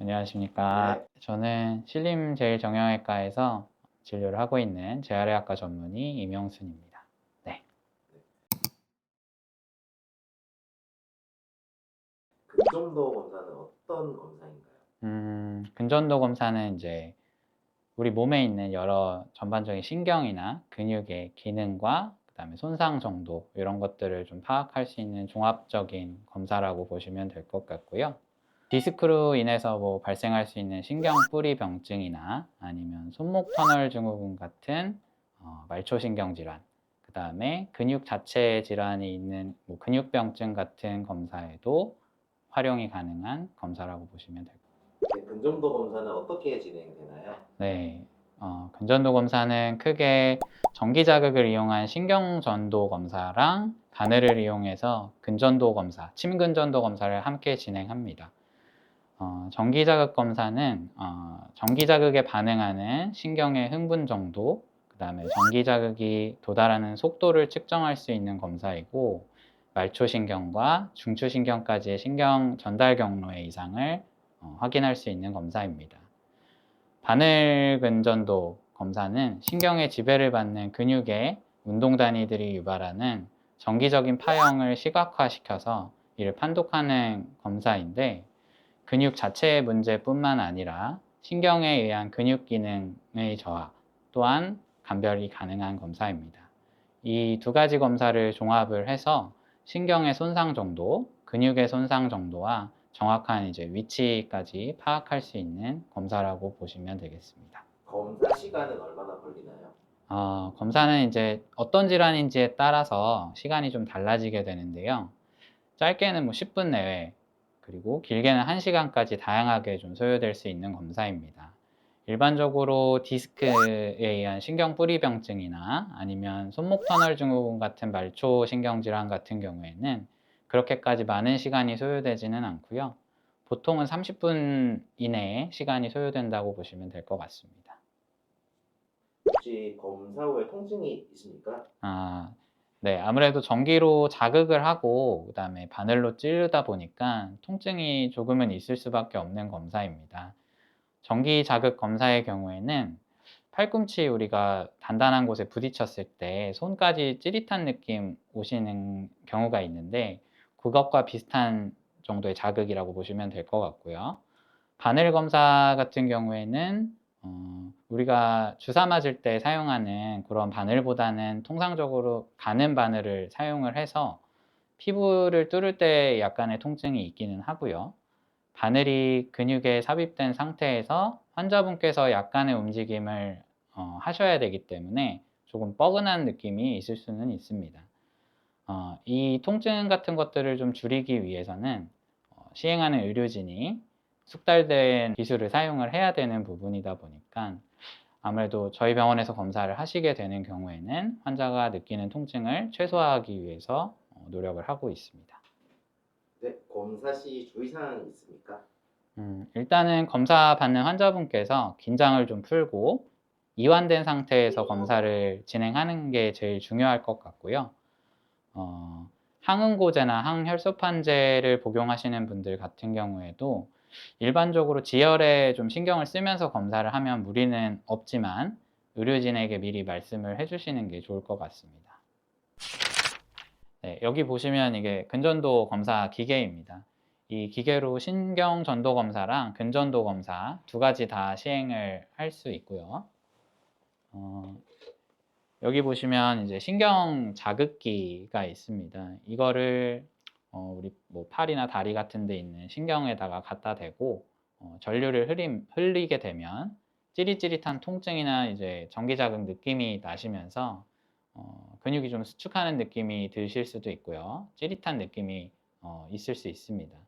안녕하십니까. 네. 저는 신림제일정형외과에서 진료를 하고 있는 재활의학과 전문의 임용순입니다. 네. 근점도 검사는 어떤 검사인가요? 근전도 검사는 이제 우리 몸에 있는 여러 전반적인 신경이나 근육의 기능과 그다음에 손상 정도 이런 것들을 좀 파악할 수 있는 종합적인 검사라고 보시면 될 것 같고요. 디스크로 인해서 뭐 발생할 수 있는 신경 뿌리 병증이나 아니면 손목 터널 증후군 같은 말초신경 질환, 그다음에 근육 자체 질환이 있는 뭐 근육병증 같은 검사에도 활용이 가능한 검사라고 보시면 될 것 같습니다. 네, 근점도 검사는 어떻게 진행되나요? 네. 근전도 검사는 크게 전기 자극을 이용한 신경전도 검사랑 바늘을 이용해서 근전도 검사, 침근전도 검사를 함께 진행합니다. 전기 자극 검사는 전기 자극에 반응하는 신경의 흥분 정도, 그다음에 전기 자극이 도달하는 속도를 측정할 수 있는 검사이고, 말초신경과 중추신경까지의 신경 전달 경로의 이상을 확인할 수 있는 검사입니다. 바늘 근전도 검사는 신경의 지배를 받는 근육의 운동 단위들이 유발하는 정기적인 파형을 시각화시켜서 이를 판독하는 검사인데, 근육 자체의 문제뿐만 아니라 신경에 의한 근육 기능의 저하 또한 감별이 가능한 검사입니다. 이 두 가지 검사를 종합을 해서 신경의 손상 정도, 근육의 손상 정도와 정확한 이제 위치까지 파악할 수 있는 검사라고 보시면 되겠습니다. 검사 시간은 얼마나 걸리나요? 검사는 이제 어떤 질환인지에 따라서 시간이 좀 달라지게 되는데요. 짧게는 뭐 10분 내외, 그리고 길게는 1시간까지 다양하게 좀 소요될 수 있는 검사입니다. 일반적으로 디스크에 의한 신경 뿌리병증이나 아니면 손목 터널 증후군 같은 말초 신경 질환 같은 경우에는 그렇게까지 많은 시간이 소요되지는 않고요. 보통은 30분 이내에 시간이 소요된다고 보시면 될 것 같습니다. 혹시 검사 후에 통증이 있습니까? 아, 네. 아무래도 전기로 자극을 하고 그다음에 바늘로 찌르다 보니까 통증이 조금은 있을 수밖에 없는 검사입니다. 전기 자극 검사의 경우에는 팔꿈치 우리가 단단한 곳에 부딪혔을 때 손까지 찌릿한 느낌 오시는 경우가 있는데, 그것과 비슷한 정도의 자극이라고 보시면 될 것 같고요. 바늘 검사 같은 경우에는 우리가 주사 맞을 때 사용하는 그런 바늘보다는 통상적으로 가는 바늘을 사용을 해서 피부를 뚫을 때 약간의 통증이 있기는 하고요. 바늘이 근육에 삽입된 상태에서 환자분께서 약간의 움직임을 하셔야 되기 때문에 조금 뻐근한 느낌이 있을 수는 있습니다. 이 통증 같은 것들을 좀 줄이기 위해서는 시행하는 의료진이 숙달된 기술을 사용을 해야 되는 부분이다 보니까 아무래도 저희 병원에서 검사를 하시게 되는 경우에는 환자가 느끼는 통증을 최소화하기 위해서 노력을 하고 있습니다. 네, 검사 시 주의사항이 있습니까? 일단은 검사 받는 환자분께서 긴장을 좀 풀고 이완된 상태에서 검사를 진행하는 게 제일 중요할 것 같고요. 어, 항응고제나 항혈소판제를 복용하시는 분들 같은 경우에도 일반적으로 지혈에 좀 신경을 쓰면서 검사를 하면 무리는 없지만 의료진에게 미리 말씀을 해주시는 게 좋을 것 같습니다. 네, 여기 보시면 이게 근전도 검사 기계입니다. 이 기계로 신경 전도 검사랑 근전도 검사 두 가지 다 시행을 할 수 있고요. 어, 여기 보시면 이제 신경 자극기가 있습니다. 이거를 우리 뭐 팔이나 다리 같은 데 있는 신경에다가 갖다 대고 전류를 흘리게 되면 찌릿찌릿한 통증이나 이제 전기 자극 느낌이 나시면서 근육이 좀 수축하는 느낌이 드실 수도 있고요. 찌릿한 느낌이 있을 수 있습니다.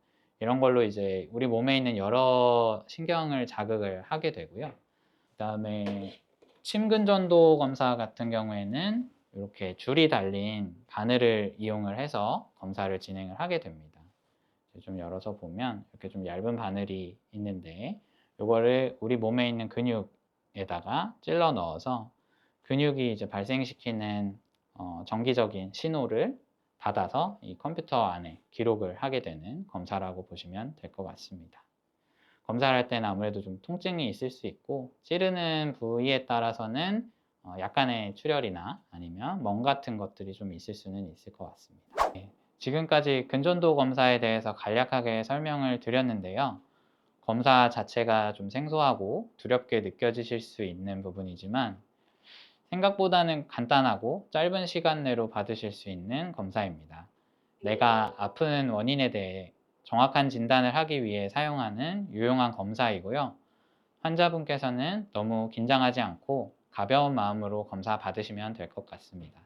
이런 걸로 이제 우리 몸에 있는 여러 신경을 자극을 하게 되고요. 그다음에 침근전도 검사 같은 경우에는 이렇게 줄이 달린 바늘을 이용을 해서 검사를 진행을 하게 됩니다. 좀 열어서 보면 이렇게 좀 얇은 바늘이 있는데, 이거를 우리 몸에 있는 근육에다가 찔러 넣어서 근육이 이제 발생시키는 정기적인 신호를 받아서 이 컴퓨터 안에 기록을 하게 되는 검사라고 보시면 될 것 같습니다. 검사를 할 때는 아무래도 좀 통증이 있을 수 있고 찌르는 부위에 따라서는 약간의 출혈이나 아니면 멍 같은 것들이 좀 있을 수는 있을 것 같습니다. 네, 지금까지 근전도 검사에 대해서 간략하게 설명을 드렸는데요. 검사 자체가 좀 생소하고 두렵게 느껴지실 수 있는 부분이지만 생각보다는 간단하고 짧은 시간 내로 받으실 수 있는 검사입니다. 내가 아픈 원인에 대해 정확한 진단을 하기 위해 사용하는 유용한 검사이고요. 환자분께서는 너무 긴장하지 않고 가벼운 마음으로 검사 받으시면 될 것 같습니다.